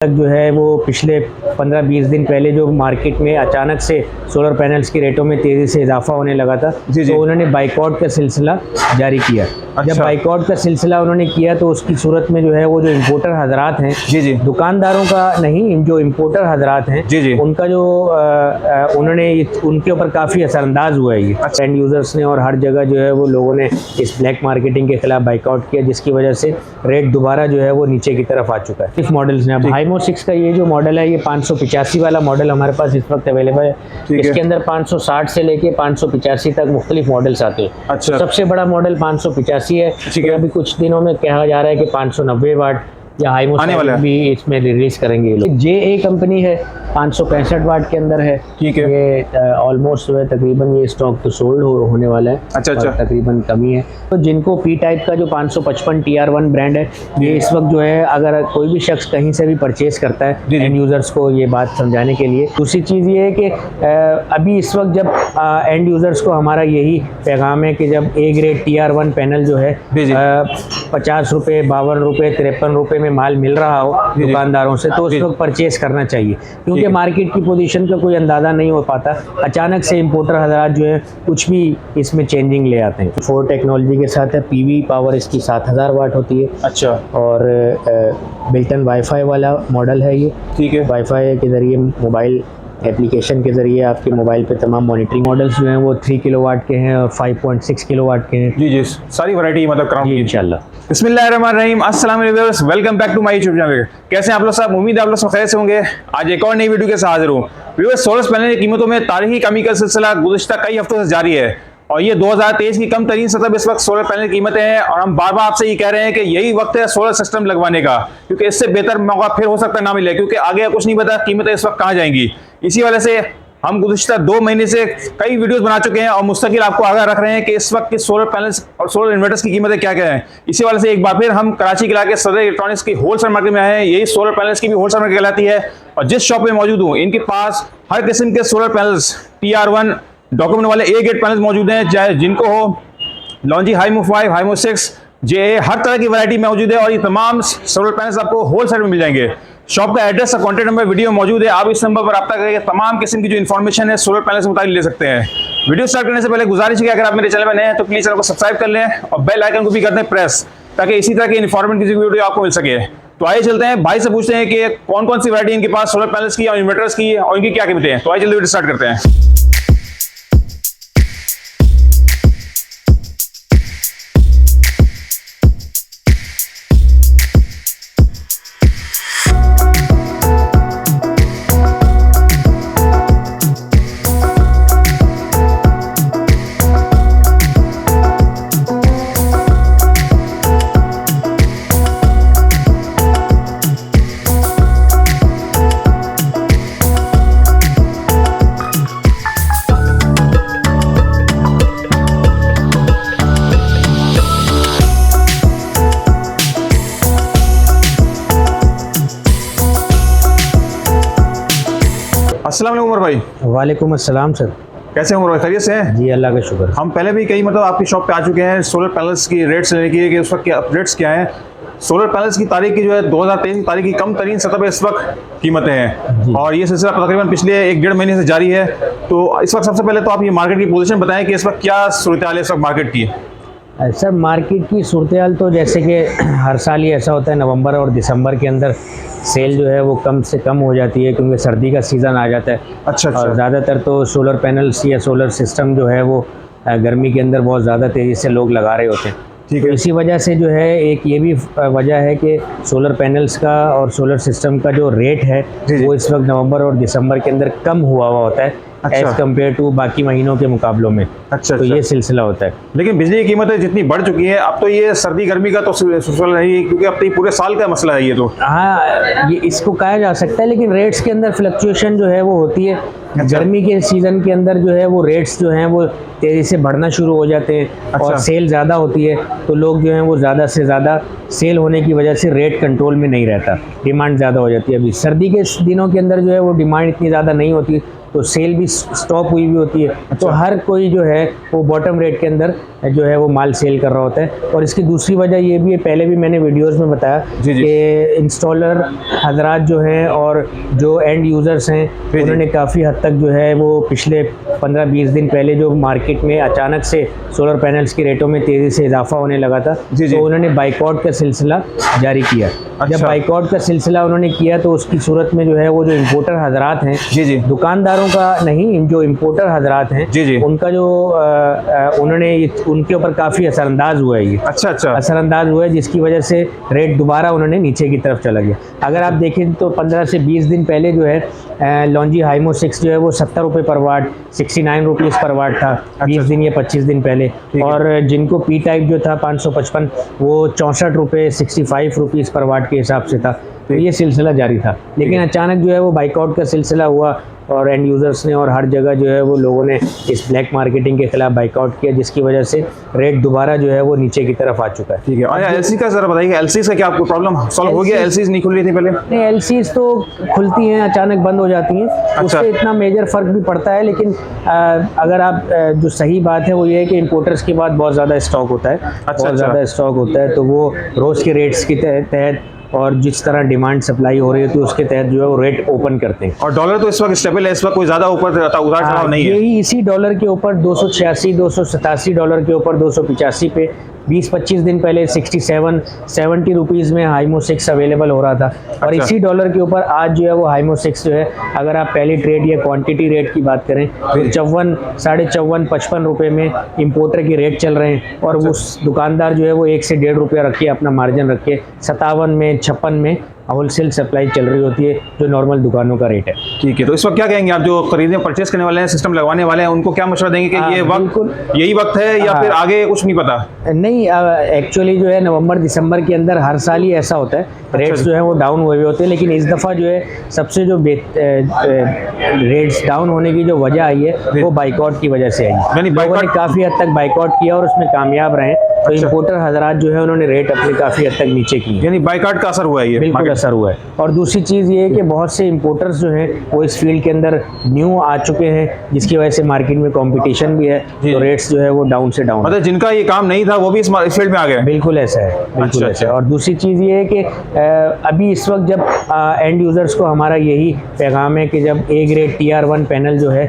तक जो है वो पिछले 15-20 दिन पहले जो मार्केट में अचानक से सोलर पैनल्स की रेटों में तेज़ी से इजाफा होने लगा था, तो उन्होंने बाइकआउट का सिलसिला जारी किया। जब बाइकआउट का सिलसिला उन्होंने किया तो उसकी सूरत में जो है वो जो इम्पोर्टर हजरात हैं, दुकानदारों का नहीं, जो इम्पोर्टर हजरात हैं, उनका जो उन्होंने उनके ऊपर काफ़ी असरअंदाज हुआ है ये एंड यूज़र्स ने, और हर जगह जो है वो लोगों ने इस ब्लैक मार्केटिंग के खिलाफ बाइकआउट किया, जिसकी वजह से रेट दोबारा जो है वो नीचे की तरफ आ चुका है। इस मॉडल्स ने अब हाइमो 6 का ये जो मॉडल है, ये 585 वाला मॉडल हमारे पास इस वक्त अवेलेबल है। इसके अंदर 560 से लेके 585 तक मुख्तलिफ मॉडल्स आते हैं। अच्छा। सबसे बड़ा मॉडल 585 है। तो अभी कुछ दिनों में कहा जा रहा है कि 590 वाट या हाइमो भी इसमें रिलीज करेंगे। JA कंपनी है, 565 वाट के अंदर है। ठीक है। ये ऑलमोस्ट जो है तकरीबन ये स्टॉक तो सोल्ड होने वाला है। अच्छा। तकरीबन कमी है। तो जिनको P टाइप का जो 555 TR1 ब्रांड है, ये इस वक्त जो है अगर कोई भी शख्स कहीं से भी परचेज करता है एंड यूजर्स को ये बात समझाने के लिए। दूसरी चीज़ ये है कि अभी इस वक्त जब एंड यूजर्स को हमारा यही पैगाम है कि जब A ग्रेड TR1 पैनल जो है 50 रुपये, 52 रुपये, 53 रुपये में माल मिल रहा हो दुकानदारों से, तो उस वक्त परचेज करना चाहिए, क्योंकि मार्केट की पोजीशन का कोई अंदाज़ा नहीं हो पाता। अचानक से इंपोर्टर हजरात जो है कुछ भी इसमें चेंजिंग ले आते हैं। 4 टेक्नोलॉजी के साथ है। PV पावर इसकी 7000 वाट होती है। अच्छा। और बिल्टन वाईफाई वाला मॉडल है ये। ठीक है। वाईफाई के ज़रिए मोबाइल एप्लीकेशन के ज़रिए आपके मोबाइल पे तमाम मॉनिटरिंग मॉडल्स जो हैं वो 3 किलोवाट के हैं और 5.6 किलोवाट के हैं। जी, सारी वैरायटी मतलब कराऊंगी इंशाल्लाह। बिस्मिल्लाहिर्रहमानिर्रहीम, अस्सलाम वालेकुम viewers, welcome back to my YouTube channel. कैसे हैं आप लोग सब? उम्मीद है आप लोग सब खैर से होंगे। आज एक और नई वीडियो के साथ हाजिर हूँ। व्यूअर्स, सोलर पैनल की कीमतों में तारीखी कमी का सिलसिला गुज़िश्ता कई हफ्तों से जारी है और ये 2023 की कम तरीन सतह इस वक्त सोलर पैनल की कीमतें हैं और हम बार बार आपसे ये कह रहे हैं कि यही वक्त है सोलर सिस्टम लगवाने का, क्योंकि इससे बेहतर मौका फिर हो सकता है ना मिले, क्योंकि आगे कुछ नहीं पता कीमतें इस वक्त कहाँ जाएंगी। इसी वजह से हम गुज़िश्ता 2 महीने से कई वीडियोस बना चुके हैं और मुस्तकिल आपको आगाह रख रहे हैं कि इस वक्त की सोलर पैनल्स और सोलर इन्वर्टर्स की कीमतें क्या क्या हैं। इसी वजह से एक बार फिर हम कराची के इलाके सदर इलेक्ट्रॉनिक्स की होलसेल मार्केट में आए हैं। यही सोलर पैनल्स की भी होलसेल मार्केट कहलाती है और जिस शॉप में मौजूद हूँ इनके पास हर किस्म के सोलर पैनल्स TR1 डॉक्यूमेंट वाले A ग्रेड पैनल्स मौजूद हैं, चाहे जिनको हो लॉन्जी हाइमो 5, हाइमो 6, JA, हर तरह की वैरायटी मौजूद है और ये तमाम सोलर पैनल्स आपको होलसेल में मिल जाएंगे। शॉप का एड्रेस और कॉन्टैक्ट नंबर वीडियो मौजूद है। आप इस नंबर पर रब्ता करके तमाम किस्म की जो इन्फॉर्मेशन है सोलर पैनल से मुताबिक ले सकते हैं। वीडियो स्टार्ट करने से पहले गुजारिश है कि अगर आप मेरे चैनल में नए हैं तो प्लीज चैनल को सब्सक्राइब कर लें और बेल आइकन को भी कर दें प्रेस, ताकि इसी तरह की इन्फॉर्मेटिव वीडियो आपको मिल सके। तो आइए चलते हैं, भाई से पूछते हैं कि कौन कौन सी वैरायटी इनके पास सोलर पैनल्स की और इन्वर्टर्स की और इनकी क्या कीमतें हैं। तो आइए जल्दी वीडियो स्टार्ट करते हैं। अस्सलाम वालेकुम उमर भाई। वालेकुम अस्सलाम सर। कैसे हैं उमर भाई? खैरियत से हैं? जी अल्लाह का शुक्र। हम पहले भी कई मतलब आपकी शॉप पे आ चुके हैं सोलर पैनल्स की रेट्स लेने के लिए कि उस वक्त क्या अपडेट्स क्या हैं। सोलर पैनल्स की तारीख की जो है 2023 की तारीख की कम तरीन सतह पे इस वक्त कीमतें हैं और ये सिलसिला तकरीबन पिछले 1-1.5 महीने से जारी है। तो इस वक्त सबसे पहले तो आप ये मार्केट की पोजीशन बताएं कि इस वक्त क्या सूरत हाल है इस वक्त मार्केट की। सर, मार्केट की सूरत हाल तो जैसे कि हर साल ही ऐसा होता है, नवंबर और दिसंबर के अंदर सेल जो है वो कम से कम हो जाती है, क्योंकि सर्दी का सीज़न आ जाता है। अच्छा। और ज़्यादातर तो सोलर पैनल्स या सोलर सिस्टम जो है वो गर्मी के अंदर बहुत ज़्यादा तेज़ी से लोग लगा रहे होते हैं। ठीक है। तो इसी वजह से जो है एक ये भी वजह है कि सोलर पैनल्स का और सोलर सिस्टम का जो रेट है वो इस वक्त नवंबर और दिसंबर के अंदर कम हुआ होता है एज कम्पेयर टू बाकी महीनों के मुकाबलों में। अच्छा। तो ये सिलसिला होता है। लेकिन बिजली की कीमतें जितनी बढ़ चुकी है अब तो ये सर्दी गर्मी का तो सिलसिला नहीं, क्योंकि अब तो ये पूरे साल का मसला है ये तो। हाँ, ये इसको कहा जा सकता है, लेकिन रेट्स के अंदर फ्लक्चुएशन जो है वो होती है। गर्मी के सीज़न के अंदर जो है वो रेट्स जो हैं वो तेज़ी से बढ़ना शुरू हो जाते हैं और सेल ज़्यादा होती है, तो लोग जो हैं वो ज़्यादा से ज़्यादा सेल होने की वजह से रेट कंट्रोल में नहीं रहता, डिमांड ज़्यादा हो जाती है। अभी सर्दी के दिनों के अंदर जो है वो डिमांड इतनी ज़्यादा नहीं होती, तो सेल भी स्टॉप हुई भी होती है। तो हर कोई जो है वो बॉटम रेट के अंदर जो है वो माल सेल कर रहा होता है। और इसकी दूसरी वजह ये भी है, पहले भी मैंने वीडियोस में बताया कि इंस्टॉलर हजरात जो हैं और जो एंड यूज़र्स हैं उन्होंने काफ़ी हद तक जो है वो पिछले 15-20 दिन पहले जो मार्केट में अचानक से सोलर पैनल्स के रेटों में तेज़ी से इजाफा होने लगा था, तो उन्होंने बाइकआउट का सिलसिला जारी किया। जब बाइकआउट का सिलसिला उन्होंने किया तो उसकी सूरत में जो है वो जो इम्पोर्टर हजरात हैं, दुकानदारों का नहीं, जो इम्पोर्टर हजरात हैं उनका जो उन्होंने उनके ऊपर काफ़ी असरअंदाज हुआ है ये। अच्छा असरअंदाज हुआ है, जिसकी वजह से रेट दोबारा उन्होंने नीचे की तरफ चला गया। अगर आप देखें तो 15 से 20 दिन पहले जो है लॉन्जी हाइमो 6 जो है वो 70 रुपये पर वाट, 69 रुपीज़ पर वाट था 20 दिन या 25 दिन पहले। और जिनको पी टाइप जो था 555 वो 64 रुपये 65 रुपीज़ पर वाट के हिसाब से था। तो ये सिलसिला जारी था, लेकिन अचानक जो है वो बाइकआउट का सिलसिला हुआ और एंड यूज़र्स ने और हर जगह जो है वो लोगों ने इस ब्लैक मार्केटिंग के खिलाफ बाइकआउट किया, जिसकी वजह से रेट दोबारा जो है वो नीचे की तरफ आ चुका है। ठीक है। और एलसी का ज़रा बताइए, एलसी का क्या आपको प्रॉब्लम सॉल्व हो गया? एलसी नहीं खुल रही थी पहले? नहीं, एलसी तो खुलती हैं, अचानक बंद हो जाती हैं, उससे इतना मेजर फ़र्क भी पड़ता है। लेकिन अगर आप जो सही बात है वो ये है कि इम्पोर्टर्स के बाद बहुत ज़्यादा स्टॉक होता है, बहुत ज़्यादा स्टॉक होता है, तो वो रोज़ के रेट्स के तहत और जिस तरह डिमांड सप्लाई हो रही है तो उसके तहत जो है वो रेट ओपन करते हैं। और डॉलर तो इस वक्त स्टेबल है, इस वक्त कोई ज़्यादा ऊपर उतार चढ़ाव नहीं है। यही इसी डॉलर के ऊपर 286 287 डॉलर के ऊपर 285 पे 20-25 दिन पहले 67-70 रुपीज़ में हाइमो 6 अवेलेबल हो रहा था। और इसी डॉलर के ऊपर आज जो है वो हाइमो 6 जो है, अगर आप पहली ट्रेड या क्वांटिटी रेट की बात करें तो 54, 54.5, 55 रुपये में इंपोर्टर की रेट चल रहे हैं। और उस दुकानदार जो है वो 1 से 1.5 रुपया रख के अपना मार्जिन रख के 57 में 56 में होलसेल सप्लाई चल रही होती है, जो नॉर्मल दुकानों का रेट है। ठीक है। तो इस वक्त क्या कहेंगे आप जो खरीदने परचेस करने वाले हैं, सिस्टम लगवाने वाले हैं, उनको क्या मशवरा देंगे कि ये वक्त यही वक्त है या फिर आगे कुछ नहीं पता? नहीं, एक्चुअली जो है नवंबर दिसंबर के अंदर हर साल ही ऐसा होता है, रेट्स जो है वो डाउन हुए होते हैं। लेकिन इस दफ़ा जो है सबसे जो रेट्स डाउन होने की जो वजह आई है वो बाइकआउट की वजह से आई। लोगों ने काफ़ी हद तक बाइकआउट किया और उसमें कामयाब रहे, तो इम्पोर्टर हजरात जो है उन्होंने रेट अपने काफ़ी हद तक नीचे किए, यानी बाइकआउट का असर हुआ है ये? बिल्कुल असर हुआ है। और दूसरी चीज़ ये है कि बहुत से इंपोर्टर्स जो हैं वो इस फील्ड के अंदर न्यू आ चुके हैं, जिसकी वजह से मार्केट में कंपटीशन भी है, तो रेट्स जो है वो डाउन से डाउन। मतलब जिनका ये काम नहीं था वो भी इस फील्ड में आ गए? बिल्कुल ऐसा है, बिल्कुल ऐसा है। और दूसरी चीज़ ये है कि अभी इस वक्त जब एंड यूज़र्स को हमारा यही पैगाम है कि जब ए ग्रेड TR1 पैनल जो है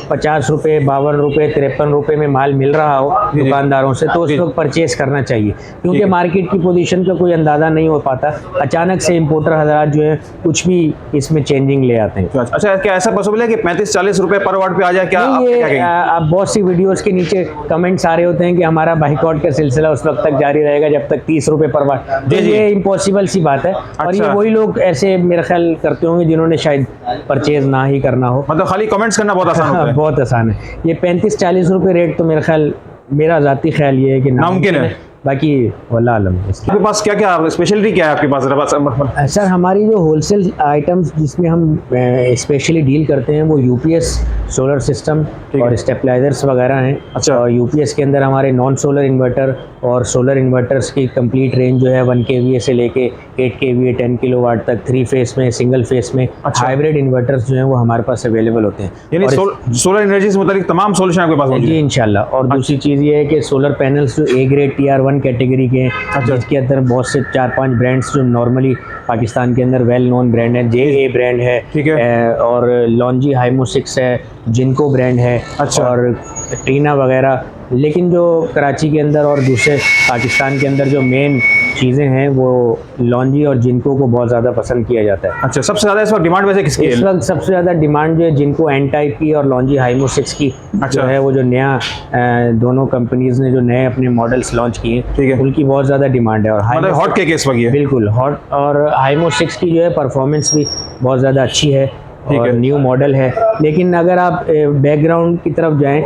50 रुपये, 52 रुपये, 53 रुपये में माल मिल रहा हो दुकानदारों से, तो उस वक्त परचेज करना चाहिए, क्योंकि मार्केट की पोजीशन का कोई अंदाज़ा नहीं हो पाता। अचानक से इंपोर्टर हजरात जो है कुछ भी इसमें चेंजिंग ले आते हैं। अच्छा, क्या ऐसा पॉसिबल है कि 35-40 रुपये पर वाट पे आ जाए? क्या आप बहुत सी वीडियोस के नीचे कमेंट्स आ रहे होते हैं कि हमारा बाइकआउट का सिलसिला उस वक्त तक जारी रहेगा जब तक 30 रुपये पर वाट, तो ये इम्पॉसिबल सी बात है। और ये वही लोग ऐसे मेरा ख्याल करते होंगे जिन्होंने शायद परचेज ना ही करना हो। मतलब खाली कमेंट्स करना बहुत आसान होता है। बहुत आसान है। ये 35-40 रुपये रेट तो मेरा ख्याल, मेरा ज़ाती ख्याल ये है कि नामुमकिन है, बाकी वल्लाह आलम। आपके पास क्या क्या स्पेशलिटी क्या है आपके पास? सर, हमारी जो होलसेल आइटम्स जिसमें हम स्पेशली डील करते हैं वो UPS सोलर सिस्टम और स्टेबलाइजर्स वगैरह हैं। अच्छा। और UPS के अंदर हमारे नॉन सोलर इन्वर्टर और सोलर इन्वर्टर्स की कंप्लीट रेंज जो है 1 kVA से लेके 8 kVA 10 किलोवाट तक, 3 फेस में, सिंगल फेस में, हाइब्रिड इन्वर्टर्स जो हैं वो हमारे पास अवेलेबल होते हैं। यानी सोलर एनर्जी से मुताबिक तमाम सोल्यूशन आपके पास होंगे? जी इंशाल्लाह। और दूसरी चीज़ ये है कि सोलर पैनल्स जो A ग्रेड TR1 कैटेगरी के हैं, जिसके अंदर बहुत से 4-5 ब्रांड्स जो नॉर्मली पाकिस्तान के अंदर वेल नोन ब्रांड है, JA ब्रांड है, ठीक है, और लॉन्जी हाइमो 6 है, जिनको ब्रांड है, और टीना वगैरह। लेकिन जो कराची के अंदर और दूसरे पाकिस्तान के अंदर जो मेन चीज़ें हैं वो लॉन्जी और जिनको को बहुत ज़्यादा पसंद किया जाता है। अच्छा, सबसे ज़्यादा इस वक्त डिमांड वैसे किसकी है? इस वक्त सबसे ज़्यादा डिमांड जो है जिनको एन टाइप की और लॉन्जी हाइमो 6 की जो है वो जो नया दोनों कंपनीज ने जो नए अपने मॉडल्स लॉन्च किए, ठीक है, उनकी बहुत ज़्यादा डिमांड है। और मतलब हॉट केक इस वक्त? बिल्कुल हॉट। और हाइमो 6 की जो है परफॉर्मेंस भी बहुत ज़्यादा अच्छी है और न्यू मॉडल है। लेकिन अगर आप बैकग्राउंड की तरफ जाएं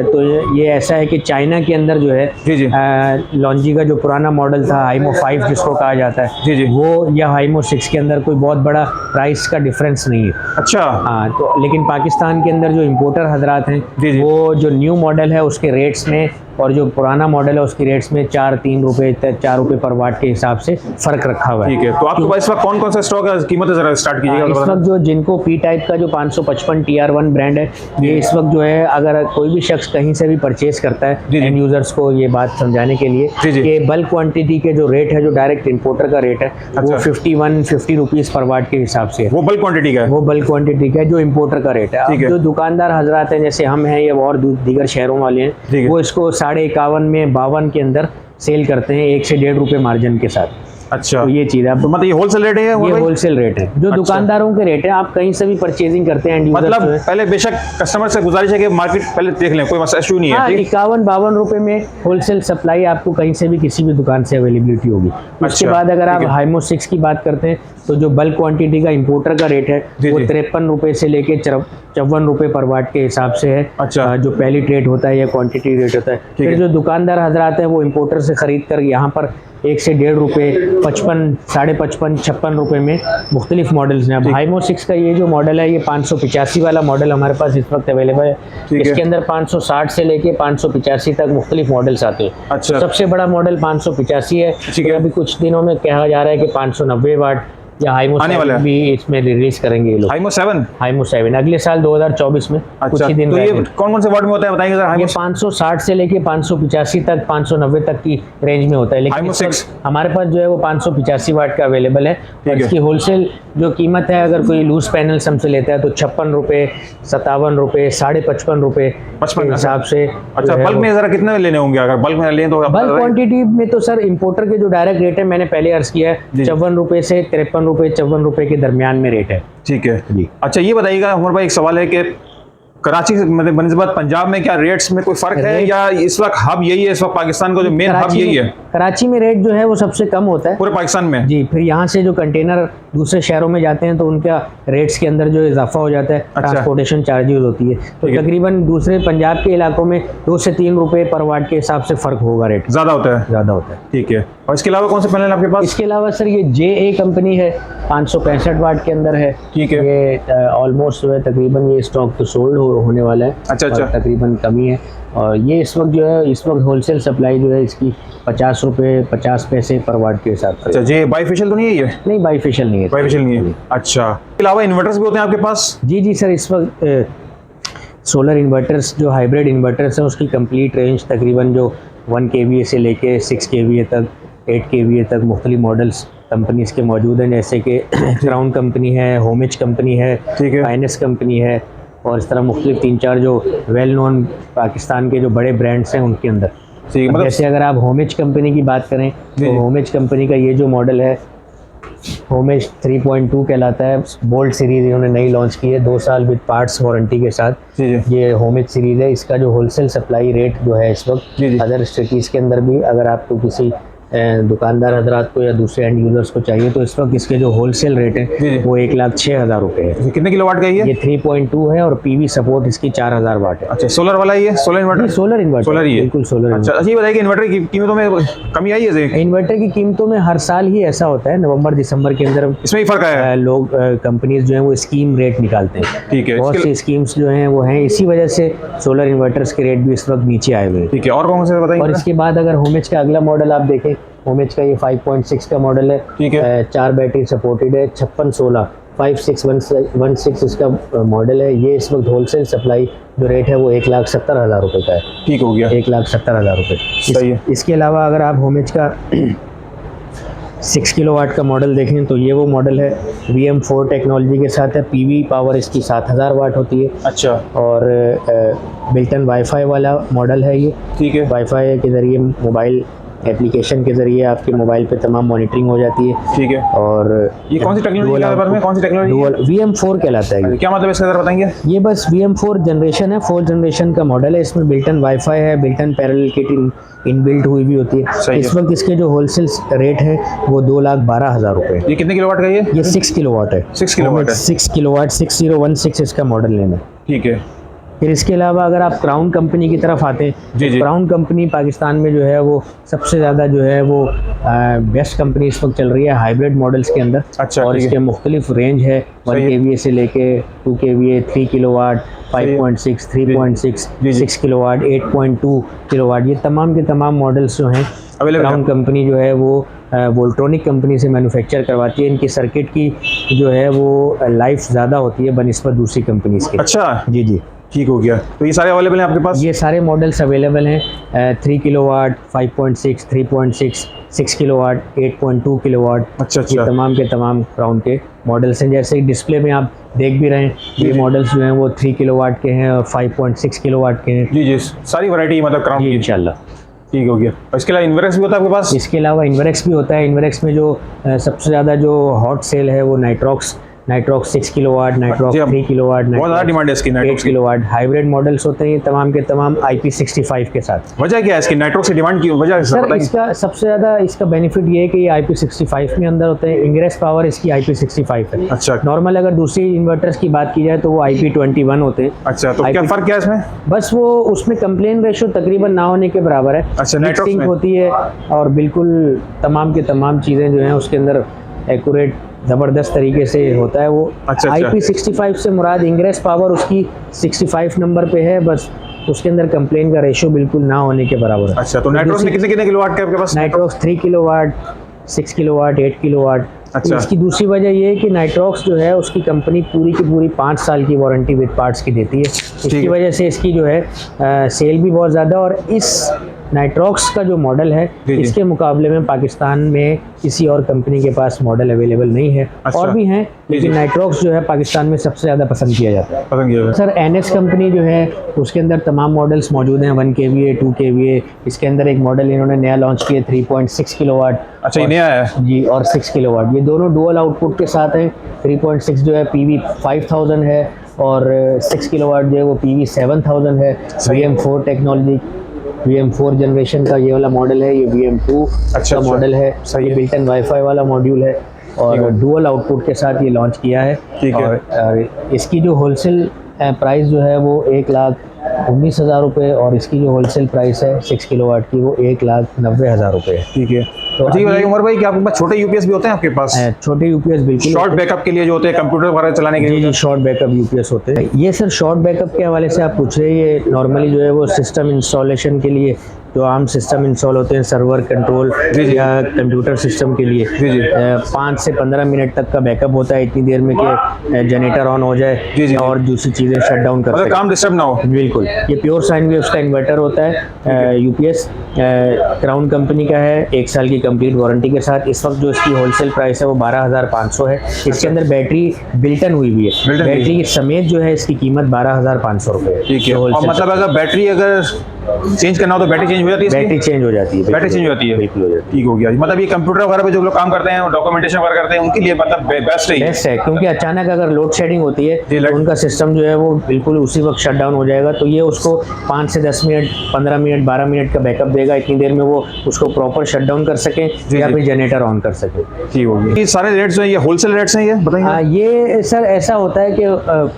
तो ये ऐसा है कि चाइना के अंदर जो है लॉन्जी का जो पुराना मॉडल था हाइमो 5 जिसको कहा जाता है, वो या हाइमो 6 के अंदर कोई बहुत बड़ा प्राइस का डिफरेंस नहीं है। अच्छा। हाँ, तो लेकिन पाकिस्तान के अंदर जो इम्पोर्टर हजरात हैं वो जो न्यू मॉडल है उसके रेट्स में और जो पुराना मॉडल है उसकी रेट्स में 4-3 रुपये 4 रुपये पर वाट के हिसाब से फ़र्क रखा हुआ है। ठीक है, तो आपके पास इस वक्त कौन कौन सा स्टॉक है, कीमत ज़रा स्टार्ट कीजिएगा। इस वक्त जो जिनको पी टाइप का जो 555 TR1 ब्रांड है, ये इस वक्त जो है अगर कोई भी शख्स कहीं से भी परचेज करता है, एंड यूजर्स को ये बात समझाने के लिए कि बल्क क्वांटिटी के जो रेट है, जो डायरेक्ट इंपोर्टर का रेट है, वो 50 रुपीज़ पर वाट के हिसाब से है। वो बल्क क्वांटिटी का है, वो बल्क क्वांटिटी का है, जो इंपोर्टर का रेट है। अब जो दुकानदार हजरात हैं, जैसे हम हैं या और दीगर शहरों वाले हैं, वो इसको 51.5 में 52 के अंदर सेल करते हैं, 1 से 1.5 रुपये मार्जिन के साथ। अच्छा, तो ये चीज़ है। तो मतलब ये होलसेल रेट है? ये होलसेल रेट है, जो दुकानदारों के रेट है। आप कहीं से भी परचेजिंग करते हैं, मतलब पहले बेशक कस्टमर से गुजारिश है कि मार्केट पहले देख लें, कोई मसला इशू नहीं है। 51-52 रुपए में होलसेल सप्लाई आपको कहीं से भी किसी भी दुकान से अवेलेबिलिटी होगी। उसके बाद अगर आप हाइमो 6 की बात करते हैं, तो जो बल्क क्वांटिटी का इंपोर्टर का रेट है वो 53 रुपए से लेके 54 रुपए पर वाट के हिसाब से है। अच्छा, जो पैलेट रेट होता है या क्वांटिटी रेट होता है। फिर जो दुकानदार हजरात हैं वो इंपोर्टर से खरीद कर यहाँ पर 1 से 1.5 रुपये, 55, 55, 56 रुपये में मुख्तलिफ मॉडल्स हैं। अब हाइमो 6 का ये जो मॉडल है, ये 585 वाला मॉडल हमारे पास इस वक्त अवेलेबल है। इसके अंदर 560 से लेके 585 तक मुख्तलिफ मॉडल्स आते हैं। अच्छा, सबसे बड़ा मॉडल 585 है। अभी कुछ दिनों में कहा जा रहा है कि 590 वाट या हाइमो 7 भी इसमें रिलीज करेंगे ये लोग। हाइमो 7 अगले साल 2024 में। कुछ ही दिन तो ये कौन कौन से वाट में होता है बताइए जरा। ये 560 से लेके 585 तक, 590 तक की रेंज में होता है, लेकिन हमारे पास जो है वो 585 वाट का अवेलेबल है। और इसकी होलसेल जो कीमत है, अगर कोई लूज पैनल हमसे लेता है तो 56 रुपये, 57 रुपये, 55.5 रुपये के हिसाब से। अच्छा, बल्क में जरा कितने लेने होंगे? अगर बल्क में लें तो बल्क क्वांटिटी में तो सर इंपोर्टर के जो डायरेक्ट रेट है, मैंने पहले अर्ज किया है, 54 रुपये से 53 रुपये, 54 रुपये के दरमियान में रेट है। ठीक है जी। अच्छा, ये बताइएगा हमारे भाई, एक सवाल है कि कराची मतलब बनस्बत पंजाब में क्या रेट्स में कोई फर्क है, या इस वक्त हब यही है, इस वक्त पाकिस्तान का जो मेन हब यही है? कराची में रेट जो है वो सबसे कम होता है पूरे पाकिस्तान में जी। फिर यहाँ से जो कंटेनर दूसरे शहरों में जाते हैं तो उनका रेट्स के अंदर जो इजाफा हो जाता है, ट्रांसपोर्टेशन चार्जेस होती है, तो तकरीबन दूसरे पंजाब के इलाकों में 2 से 3 रुपये पर वाट के हिसाब से फर्क होगा, रेट ज़्यादा होता है। ठीक है। और इसके अलावा कौन से पैनल आपके पास? इसके अलावा सर ये JA कंपनी है, 565 वाट के अंदर है। ठीक है। ये ऑलमोस्ट जो है तकरीबन ये स्टॉक तो सोल्ड होने वाला है। अच्छा, तकरीबन कमी है। और ये इस वक्त जो है, इस वक्त होलसेल सप्लाई जो है इसकी 50 रुपये 50 पैसे पर वाट के हिसाब से। अच्छा, ये बाईफेशियल तो नहीं है ये? नहीं, बाईफेशियल नहीं है। बाईफेशियल नहीं है। अच्छा, इसके अलावा इन्वर्टर्स भी होते हैं आपके पास? जी सर, इस वक्त सोलर इन्वर्टर्स जो हाइब्रिड इन्वर्टर्स हैं उसकी कंप्लीट रेंज तकरीबन जो 1 kVA से लेके 6 kVA तक, 8 kVA तक मुख्तलिफ मॉडल्स कंपनीज के मौजूद हैं, जैसे कि क्राउन कंपनी है, होमिच कंपनी है, फाइनेस कंपनी है, और इस तरह मुख्तलिफ 3-4 जो वेल नोन पाकिस्तान के जो बड़े ब्रांड्स हैं उनके अंदर। मतलब जैसे अगर आप होमिच कंपनी की बात करें तो होमिच कंपनी का ये जो मॉडल है, होमिच 3.2 कहलाता है। बोल्ट सीरीज इन्होंने नई लॉन्च की है, 2 साल विद पार्ट्स वारंटी के साथ। ये होमिच सीरीज है। इसका जो होलसेल सप्लाई रेट जो है इस वक्त अदर सिटीज़ के अंदर भी, अगर आपको किसी दुकानदार हजरात को या दूसरे एंड यूजर्स को चाहिए तो इस वक्त इसके जो होलसेल रेट है वो 1,06,000 रुपये है। कितने किलोवाट का ये 3.2 है, और PV सपोर्ट इसकी 4000 वाट है। अच्छा, सोलर वाला ये solar inverter? Solar inverter, solar ही है, बिल्कुल सोलर। अच्छा, ये बताइए कि इन्वर्टर की कीमतों में कमी आई है? इन्वर्टर की कीमतों में हर साल ही ऐसा होता है, नवंबर दिसंबर के अंदर इसमें ही फर्क आया है। लोग कंपनीज जो है वो स्कीम रेट निकालते हैं। ठीक है। बहुत सी स्कीम्स जो हैं वो हैं, इसी वजह से सोलर इन्वर्टर्स के रेट भी इस वक्त नीचे आए हुए हैं। ठीक है। और कौन से बताइए? और इसके बाद अगर होमिच का अगला मॉडल आप देखें, होमिच का ये 5.6 का मॉडल है। ठीक है। 4 बैटरी सपोर्टेड है, 5616 5616 इसका मॉडल है। ये इस वक्त होलसेल सप्लाई जो रेट है वो 1,70,000 रुपये का है। ठीक हो गया, 1,70,000 रुपये। इसके अलावा अगर आप होमिच का 6 किलोवाट का मॉडल देखें तो ये वो मॉडल है, VM4 टेक्नोलॉजी के साथ है। PV पावर इसकी 7000 वाट होती है। अच्छा। और बिल्टन वाईफाई वाला मॉडल है ये। ठीक है। वाईफाई के ज़रिए मोबाइल एप्लीकेशन के ज़रिए आपके मोबाइल पे तमाम मॉनिटरिंग हो जाती है। ठीक है। और ये कौन सी टेक्नोलॉजी के बारे में, कौन सी टेक्नोलॉजी? VM4 कहलाता है। क्या मतलब इसका ज़रा बताएंगे? ये बस VM4 जनरेशन है, 4 जनरेशन का मॉडल है। इसमें बिल्टन वाईफाई है, बिल्टन पैरेलल किट इनबिल्ट हुई भी होती है। इस वक्त इसके जो होलसेल रेट है वो 2,12,000 रुपये। ये कितने किलोवाट का? ये 6 किलोवाट है। 6 किलोवाट है। 6 किलोवाट 6016 इसका मॉडल नेम है। ठीक है। फिर इसके अलावा अगर आप क्राउन कंपनी की तरफ आते हैं, जी, जी। क्राउन कंपनी पाकिस्तान में जो है वो सबसे ज़्यादा जो है वो बेस्ट कंपनी इस वक्त चल रही है हाइब्रिड मॉडल्स के अंदर। अच्छा, और ठीक है। इसके मुख्तलिफ रेंज है, 1 सही है। kVA से लेके 2 kVA, 3 किलोवाट, 5.6, 3.6, जी, जी। 6 किलोवाट, 8.2 किलोवाट, ये तमाम के तमाम मॉडल्स जो हैं Available क्राउन हैं। कंपनी जो है वो वोल्ट्रॉनिक कंपनी से मैन्युफैक्चर करवाती है। इनकी सर्किट की जो है वो लाइफ ज़्यादा होती है बनिस्बत दूसरी कंपनीज के। अच्छा, जी जी, ठीक हो गया। तो ये सारे अवेलेबल हैं आपके पास? ये सारे मॉडल्स अवेलेबल हैं। 3 किलोवाट, 5.6, 3.6, 6 किलोवाट, 8.2 किलोवाट। अच्छा, ये अच्छा। तमाम के तमाम क्राउन के मॉडल्स हैं। जैसे डिस्प्ले में आप देख भी रहे हैं, ये जी। मॉडल्स जो हैं वो 3 किलोवाट के हैं और 5.6 किलोवाट के हैं। जी, जी, सारी वैरायटी मतलब क्राउन जी की। इंशाल्लाह। ठीक हो गया। और इसके अलावा इन्वर्क्स भी होता है आपके पास? इसके अलावा इन्वरेक्स भी होता है। इन्वरेक्स में जो सबसे ज़्यादा जो हॉट सेल है वो नाइट्रॉक्स 6 किलोवाट, नाइट्रॉक्स जी, अब 3 किलोवाट, बहुत ज़्यादा डिमांड है इसकी नाइट्रॉक्स 8 की। किलोवाट। हाइब्रिड मॉडल्स होते हैं ये तमाम के तमाम IP65 के साथ। वजह क्या है इसकी नाइट्रॉक्स की डिमांड की वजह सर बताइए। इसका सबसे ज़्यादा इसका बेनिफिट ये है कि ये IP65 में अंदर होते हैं। इंग्रेस पावर इसकी IP65 है। अच्छा, नॉर्मल अगर दूसरी इन्वर्टर्स की बात की जाए तो वो IP21 होते हैं। अच्छा, तो क्या फ़र्क क्या है इसमें? बस वो उसमें कंप्लेन रेशो तकरीबन ना होने के बराबर है। अच्छा, नाइट्रॉक्स मिक्सिंग में? होती है और बिल्कुल तमाम के तमाम चीज़ें जो हैं उसके अंदर एक्यूरेट ज़बरदस्त तरीके से होता है वो। अच्छा, अच्छा। IP65 से मुराद इंग्रेस पावर उसकी 65 नंबर पे है, बस उसके अंदर कंप्लेन का रेशो बिल्कुल ना होने के बराबर है। अच्छा, तो नाइट्रॉक्स में कितने कितने किलोवाट के आपके पास? Nitrox 3 kilowatt, 6 kilowatt, 8 kilowatt. अच्छा। इसकी दूसरी वजह ये है कि नाइट्रॉक्स जो है उसकी कंपनी पूरी की पूरी 5 साल की वारंटी विद पार्ट्स की देती है। इसकी है। वजह से इसकी जो है सेल भी बहुत ज़्यादा। और इस नाइट्रॉक्स का जो मॉडल है जी, जी। इसके मुकाबले में पाकिस्तान में किसी और कंपनी के पास मॉडल अवेलेबल नहीं है। अच्छा। और भी हैं लेकिन जी। नाइट्रॉक्स जो है पाकिस्तान में सबसे ज़्यादा पसंद किया जाता है। पसंद किया सर NS कंपनी जो है उसके अंदर तमाम मॉडल्स मौजूद हैं। 1 kVA, 2 kVA। इसके अंदर एक मॉडल इन्होंने नया लॉन्च किया 3.6 किलोवाट। अच्छा, ये नया है? जी, और 6 किलोवाट। ये दोनों डुअल आउटपुट के साथ हैं। 3.6 जो है PV 5000 है और 6 किलोवाट जो है वो PV 7000 है। सही है। VM4 टेक्नोलॉजी, VM4 जनरेशन का ये वाला मॉडल है। ये VM2 अच्छा, का अच्छा। मॉडल है। सही ये है। बिल्ट इन वाईफाई वाला मॉड्यूल है और डुअल आउटपुट के साथ ये लॉन्च किया है। ठीक है। और इसकी जो होलसेल प्राइस जो है वो 1,19,000 रुपये और इसकी जो होलसेल प्राइस है 6 किलोवाट की वो 1,90,000 रुपये है। ठीक है। तो तो ठीक अभी- है उमर भाई, क्या आपके पास छोटे यूपीएस भी होते हैं आपके पास? छोटे UPS बिल्कुल शॉर्ट बैकअप के लिए जो होते हैं कंप्यूटर वगैरह चलाने के जी लिए? जी, शॉर्ट बैकअप UPS होते हैं। ये सर शॉर्ट बैकअप के हवाले से आप पूछ रहे हैं, ये नॉर्मली जो है वो सिस्टम इंस्टॉलेशन के लिए जो आम सिस्टम इंस्टॉल होते हैं सर्वर कंट्रोल जी, जी। या कंप्यूटर सिस्टम के लिए जी, जी। 5 से 15 मिनट तक का बैकअप होता है इतनी देर में कि जनरेटर ऑन हो जाए जी, जी। और दूसरी चीज़ें शट डाउन कर मतलब सकें। काम डिस्टर्ब ना हो। बिल्कुल। ये प्योर साइन वेव्स का इन्वर्टर होता है। UPS क्राउन कंपनी का है, 1 साल की कंप्लीट वारंटी के साथ। इस वक्त जो इसकी होलसेल प्राइस है वो 12,500 है। इसके अंदर बैटरी बिल्टन हुई भी है। Built-in हुई है। बैटरी समेत जो है इसकी कीमत 12,500 रुपये है। ठीक है। जो और wholesale मतलब अगर बैटरी अगर चेंज करना हो तो बैटरी चेंज हो जाती है इसकी? बैटरी चेंज हो जाती है। बैटरी चेंज हो जाती है? बिल्कुल हो जाती है। ठीक हो गया। मतलब ये कंप्यूटर वगैरह पे जो लोग काम करते हैं डॉक्यूमेंटेशन वगैरह करते हैं उनके लिए मतलब बेस्ट है ये। बेस्ट है क्योंकि अचानक अगर लोड शेडिंग होती है जी, तो उनका सिस्टम जो है वो बिल्कुल उसी वक्त शट डाउन हो जाएगा। तो ये उसको 5 से 10 मिनट, 15 मिनट, 12 मिनट का बैकअप देगा। इतनी देर में वो उसको प्रॉपर शट डाउन कर सके जी, या जी। फिर जनरेटर ऑन कर सके। ठीक हो गया। ये सारे रेट्स हैं, ये होलसेल रेट्स हैं, ये बताइए। ये सर ऐसा होता है कि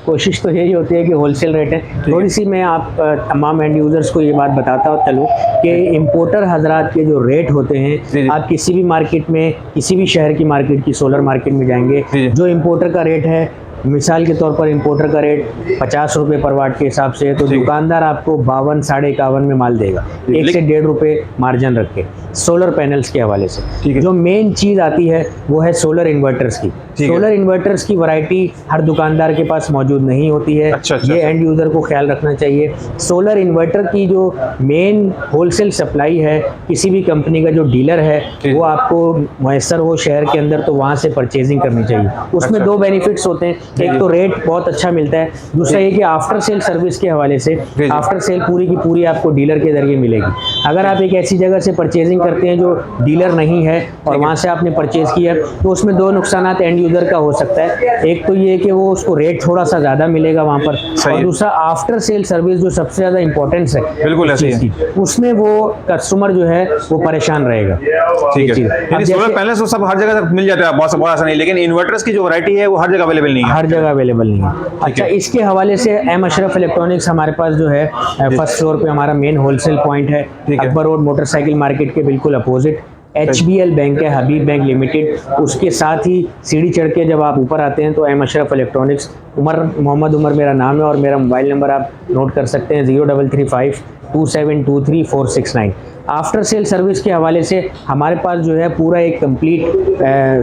कोशिश तो यही होती है कि होलसेल रेट है। थोड़ी सी मैं आप तमाम एंड यूज़र्स को ये बात बताता हूँ चलूँ कि इंपोर्टर हजरात के जो रेट होते जी, जी। हैं, आप किसी भी मार्केट में, किसी भी शहर की मार्केट की सोलर मार्केट में जाएंगे, जी, जी। जो इंपोर्टर का रेट है, मिसाल के तौर पर इंपोर्टर का रेट 50 रुपये पर वाट के हिसाब से है तो ठीक है। दुकानदार आपको 52, 51 में माल देगा, 1 से 1.5 रुपये मार्जिन रख के सोलर पैनल्स के हवाले से। ठीक है। जो मेन चीज़ आती है वो है सोलर इन्वर्टर्स की। ठीक है। सोलर इन्वर्टर्स की वैरायटी हर दुकानदार के पास मौजूद नहीं होती है। अच्छा, अच्छा, ये अच्छा। एंड यूज़र को ख्याल रखना चाहिए। सोलर इन्वर्टर की जो मेन होलसेल सप्लाई है, किसी भी कंपनी का जो डीलर है जी। वो आपको मैसर हो शहर के अंदर तो वहाँ से परचेजिंग करनी चाहिए। उसमें अच्छा। 2 बेनिफिट्स होते हैं, जी। एक तो रेट बहुत अच्छा मिलता है, दूसरा ये कि आफ्टर सेल सर्विस के हवाले से जी। आफ्टर सेल पूरी की पूरी आपको डीलर के जरिए मिलेगी। अगर आप एक ऐसी जगह से परचेजिंग करते हैं जो डीलर नहीं है और वहाँ से आपने परचेज किया तो उसमें 2 नुकसानात एंड उधर का हो सकता है। एक तो ये कि वो उसको रेट थोड़ा सा ज़्यादा मिलेगा वहाँ पर, सही और है। दूसरा आफ्टर सेल सर्विस जो सबसे ज़्यादा इंपॉर्टेंस है बिल्कुल इस ऐसे ही चीज़ की, उसमें वो कस्टमर जो है वो परेशान रहेगा। ठीक ये है, चीज़। यानी अब सोलर जैसे पैनल्स तो सब हर जगह मिल जाते हैं, बहुत बहुत आसान नहीं, लेकिन इन्वर्टर्स की जो वैरायटी है वो हर जगह अवेलेबल नहीं है। हर जगह अवेलेबल नहीं है। अच्छा, इसके हवाले से एम अशरफ इलेक्ट्रॉनिक्स हमारे पास जो है फर्स्ट फ्लोर पे हमारा मेन होलसेल पॉइंट है, ठीक है। अकबर रोड मोटरसाइकिल मार्केट के बिल्कुल अपोजिट। HBL बैंक है, हबीब बैंक लिमिटेड, उसके साथ ही सीढ़ी चढ़ के जब आप ऊपर आते हैं तो एम अशरफ इलेक्ट्रॉनिक्स, मोहम्मद उमर मेरा नाम है, और मेरा मोबाइल नंबर आप नोट कर सकते हैं 03352723 469। आफ्टर सेल सर्विस के हवाले से हमारे पास जो है पूरा एक कंप्लीट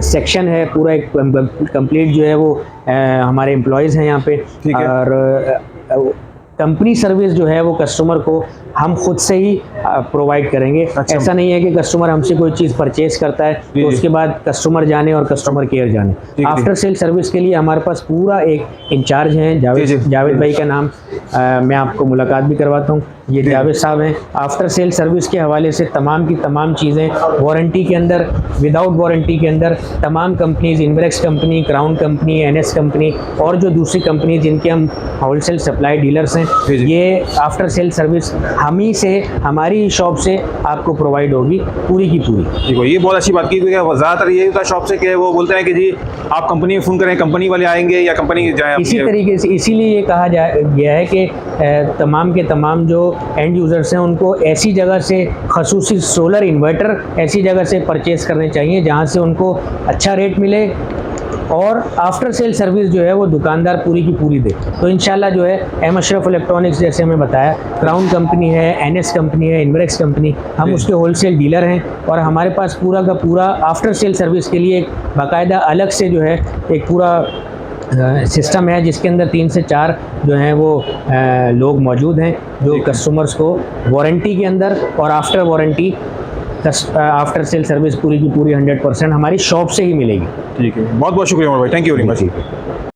सेक्शन है, पूरा एक कंप्लीट जो है वो हमारे एम्प्लॉयज़ हैं यहाँ पे, ठीक है। और कंपनी सर्विस जो है वो कस्टमर को हम खुद से ही प्रोवाइड करेंगे। अच्छा। ऐसा नहीं है कि कस्टमर हमसे कोई चीज़ परचेज करता है जी, तो जी। उसके बाद कस्टमर जाने और कस्टमर केयर जाने। ठीक है। आफ्टर सेल सर्विस के लिए हमारे पास पूरा एक इंचार्ज हैं, जी, जी। जावेद भाई का नाम मैं आपको मुलाकात भी करवाता हूँ। ये जावेद साहब हैं। आफ्टर सेल सर्विस के हवाले से तमाम की तमाम चीज़ें वारंटी के अंदर, विदाउट वारंटी के अंदर, तमाम कंपनीज, इनब्रेक्स company, Crown company, NS company और जो दूसरी कंपनी जिनके हम होलसेल सप्लाई डीलर्स हैं, जी, जी। ये आफ्टर सेल सर्विस हम ही से, हमारी शॉप से आपको प्रोवाइड होगी पूरी की पूरी। देखो ये बहुत अच्छी बात की, क्योंकि ज़्यादातर ये होता है शॉप से कि वो बोलते हैं कि जी आप कंपनी में फ़ोन करें, कंपनी वाले आएंगे या कंपनी जाए। इसी तरीके से इसीलिए ये कहा गया है कि तमाम के तमाम जो एंड यूज़र्स हैं उनको ऐसी जगह से, खसूसी सोलर इन्वर्टर ऐसी जगह से परचेज करने चाहिए जहाँ से उनको अच्छा रेट मिले और आफ्टर सेल सर्विस जो है वो दुकानदार पूरी की पूरी दे। तो इंशाल्लाह जो है एम अशरफ इलेक्ट्रॉनिक्स, जैसे हमें बताया, क्राउन कंपनी है, NS कंपनी है, इनब्रेक्स कंपनी, हम उसके होलसेल डीलर हैं, और हमारे पास पूरा का पूरा आफ्टर सेल सर्विस के लिए एक बाकायदा अलग से जो है एक पूरा सिस्टम है जिसके अंदर 3 से 4 जो हैं वो लोग मौजूद हैं जो कस्टमर्स को वारंटी के अंदर और after warranty, after sale service पूरी की पूरी 100% हमारी शॉप से ही मिलेगी। ठीक है, बहुत बहुत शुक्रिया उमर भाई, थैंक यू वेरी मच।